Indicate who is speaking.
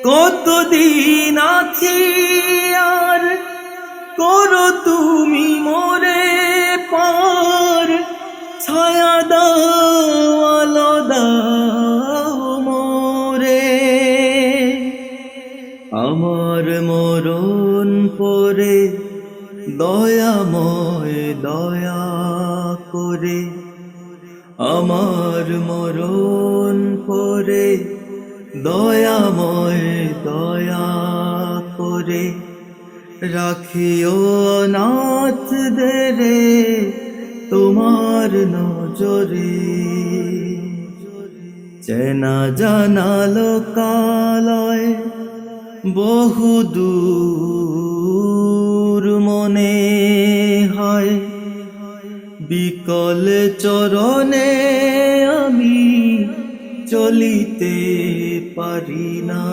Speaker 1: কতদিন আছি আর করো তুমি মোরে পার, ছায়া দাও আলো দাও মোরে। আমার মরণ পরে দয়াময় দয়া করে, আমার মরণ পরে দয়াময় দয়া করে, রাখিও অনাথদের তোমার নজরে। চেনা জানা লোকালয় বহুদূর মনে হয়, বিকল চরণে আমি চলিতে পারি না।